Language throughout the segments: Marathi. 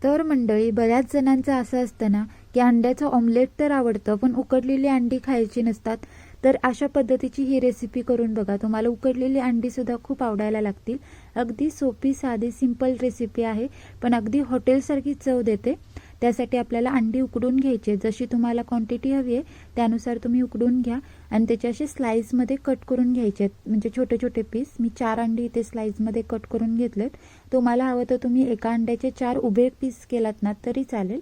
तर मंडळी, बऱ्याच जणांचं असं असतं ना की अंड्याचं ऑमलेट तर आवडतं पण उकडलेली अंडी खायची नसतात. तर अशा पद्धतीची ही रेसिपी करून बघा, तुम्हाला उकडलेली अंडी सुद्धा खूप आवडायला लागतील. अगदी सोपी साधी सिंपल रेसिपी आहे, पण अगदी हॉटेलसारखी चव देते. त्यासाठी आपल्याला अंडी उकडून घ्यायची, जशी तुम्हाला क्वांटिटी हवी आहे त्यानुसार तुम्ही उकडून घ्या आणि त्याचे असे स्लाइसमध्ये कट करून घ्यायचे, म्हणजे छोटे छोटे पीस. मी 4 अंडी इथे स्लाइसमध्ये कट करून घेतलेत. तुम्हाला हवं तर तुम्ही एका अंड्याचे 4 उभे पीस केलात ना तरी चालेल.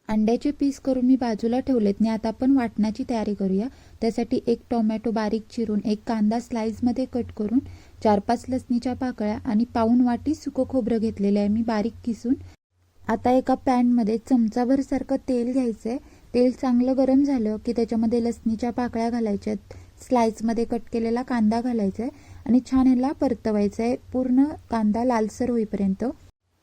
अंड्याचे पीस करून मी बाजूला ठेवलेत आणि आता आपण वाटणाची तयारी करूया. त्यासाठी एक टोमॅटो बारीक चिरून, एक कांदा स्लाइसमध्ये कट करून, 4-5 लसणीच्या पाकळ्या आणि पाऊण वाटी सुकं खोबरं घेतलेलं आहे मी बारीक किसून. आता एका पॅनमध्ये चमचाभर सारखं तेल घ्यायचं आहे. तेल चांगलं गरम झालं की त्याच्यामध्ये लसणीच्या पाकळ्या घालायच्या आहेत, स्लाइसमध्ये कट केलेला कांदा घालायचा आहे आणि छान ह्याला परतवायचं आहे पूर्ण कांदा लालसर होईपर्यंत.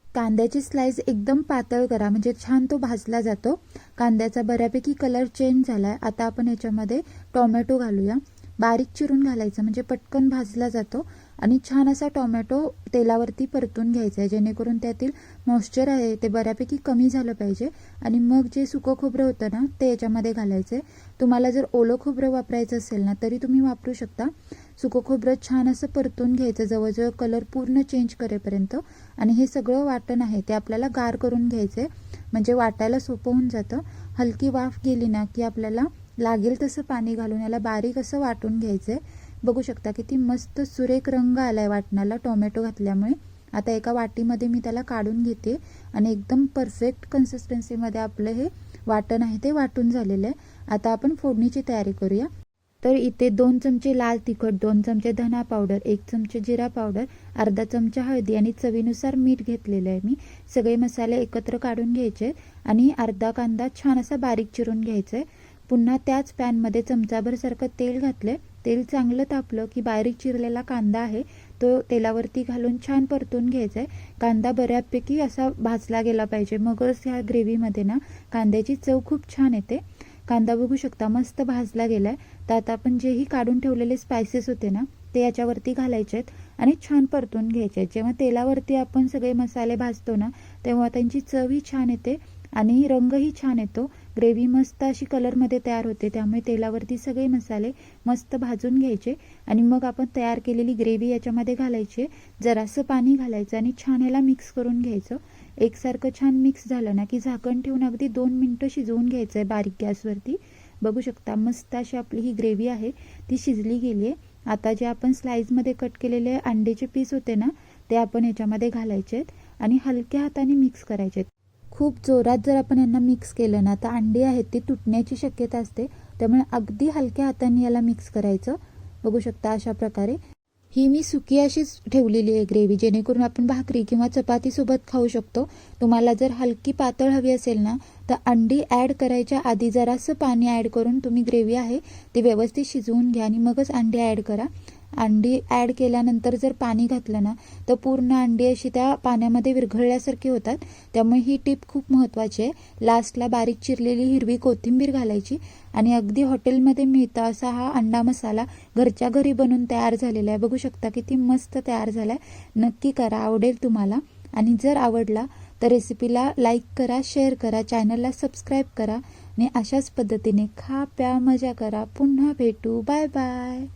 कांद्याची स्लाइस एकदम पातळ करा, म्हणजे छान तो भाजला जातो. कांद्याचा बऱ्यापैकी कलर चेंज झालाय. आता आपण याच्यामध्ये टोमॅटो घालूया. बारीक चिरून घालायचं, म्हणजे पटकन भाजला जातो आणि छान असा टोमॅटो तेलावरती परतून घ्यायचा आहे, जेणेकरून त्यातील मॉइश्चर आहे ते बऱ्यापैकी कमी झालं पाहिजे. आणि मग जे सुकं खोबरं होतं ना ते याच्यामध्ये घालायचं आहे. तुम्हाला जर ओलं खोबरं वापरायचं असेल ना तरी तुम्ही वापरू शकता. सुकं खोबरं छान असं परतून घ्यायचं, जवळजवळ कलर पूर्ण चेंज करेपर्यंत. आणि हे सगळं वाटण आहे ते आपल्याला गार करून घ्यायचं आहे, म्हणजे वाटायला सोपं होऊन जातं. हलकी वाफ गेली ना की आपल्याला लागेल तसं पाणी घालून याला बारीक असं वाटून घ्यायचं आहे. बघू शकता किती मस्त सुरेख रंग आलाय वाटणाला टोमॅटो घातल्यामुळे. आता एका वाटीमध्ये मी त्याला काढून घेते आणि एकदम परफेक्ट कन्सिस्टन्सीमध्ये आपलं हे वाटण आहे ते वाटून झालेलं आहे. आता आपण फोडणीची तयारी करूया. तर इथे 2 चमचे लाल तिखट, 2 चमचे धना पावडर, 1 चमचे जिरा पावडर, अर्धा चमचा हळदी आणि चवीनुसार मीठ घेतलेलं आहे मी. सगळे मसाले एकत्र काढून घ्यायचे आणि अर्धा कांदा छान असा बारीक चिरून घ्यायचा आहे. पुन्हा त्याच पॅनमध्ये चमचाभर सारखं तेल घातलंय. तेल चांगलं तापलं की बारीक चिरलेला कांदा आहे तो तेलावरती घालून छान परतून घ्यायचा आहे. कांदा बऱ्यापैकी असा भाजला गेला पाहिजे, मगच ह्या ग्रेव्हीमध्ये ना कांद्याची चव खूप छान येते. कांदा बघू शकता मस्त भाजला गेलाय. तर आता आपण जेही काढून ठेवलेले स्पायसेस होते ना ते याच्यावरती घालायचे आहेत आणि छान परतून घ्यायचे आहेत. जेव्हा तेलावरती आपण सगळे मसाले भाजतो ना तेव्हा त्यांची चवही छान येते आणि रंगही छान येतो. ग्रेव्ही मस्त अशी कलरमध्ये तयार होते. त्यामुळे तेलावरती सगळे मसाले मस्त भाजून घ्यायचे आणि मग आपण तयार केलेली ग्रेव्ही याच्यामध्ये घालायची. जरासं पाणी घालायचं आणि छान याला मिक्स करून घ्यायचं. एकसारखं छान मिक्स झालं ना की झाकण ठेवून अगदी 2 मिनिटं शिजवून घ्यायचं आहे बारीक गॅसवरती. बघू शकता मस्त अशी आपली ही ग्रेव्ही आहे ती शिजली गेली आहे. आता जे आपण स्लाइसमध्ये कट केलेले अंड्याचे पीस होते ना ते आपण याच्यामध्ये घालायचे आहेत आणि हलक्या हाताने मिक्स करायचे आहेत. खूप जोरात जर आपण यांना मिक्स केलं ना तर अंडी आहेत ती तुटण्याची शक्यता असते. त्यामुळे अगदी हलक्या हाताने याला मिक्स करायचं. बघू शकता अशा प्रकारे ही मी सुकी अशीच ठेवलेली आहे ग्रेव्ही, जेणेकरून आपण भाकरी किंवा चपातीसोबत खाऊ शकतो. तुम्हाला जर हलकी पातळ हवी असेल ना तर अंडी ॲड करायच्या आधी जरासं पाणी ॲड करून तुम्ही ग्रेव्ही आहे ती व्यवस्थित शिजवून घ्या आणि मगच अंडी ॲड करा. अंडी ॲड केल्यानंतर जर पाणी घातलं ना तर पूर्ण अंडी अशी त्या पाण्यामध्ये विरघळल्यासारखी होतात. त्यामुळे ही टिप खूप महत्त्वाची आहे. लास्टला बारीक चिरलेली हिरवी कोथिंबीर घालायची आणि अगदी हॉटेलमध्ये मिळतं असा हा अंडा मसाला घरच्या घरी बनवून तयार झालेला आहे. बघू शकता किती मस्त तयार झाला आहे. नक्की करा, आवडेल तुम्हाला. आणि जर आवडला तर रेसिपीला लाईक करा, शेअर करा, चॅनलला सबस्क्राईब करा आणि अशाच पद्धतीने खा, प्या, मजा करा. पुन्हा भेटू. Bye bye.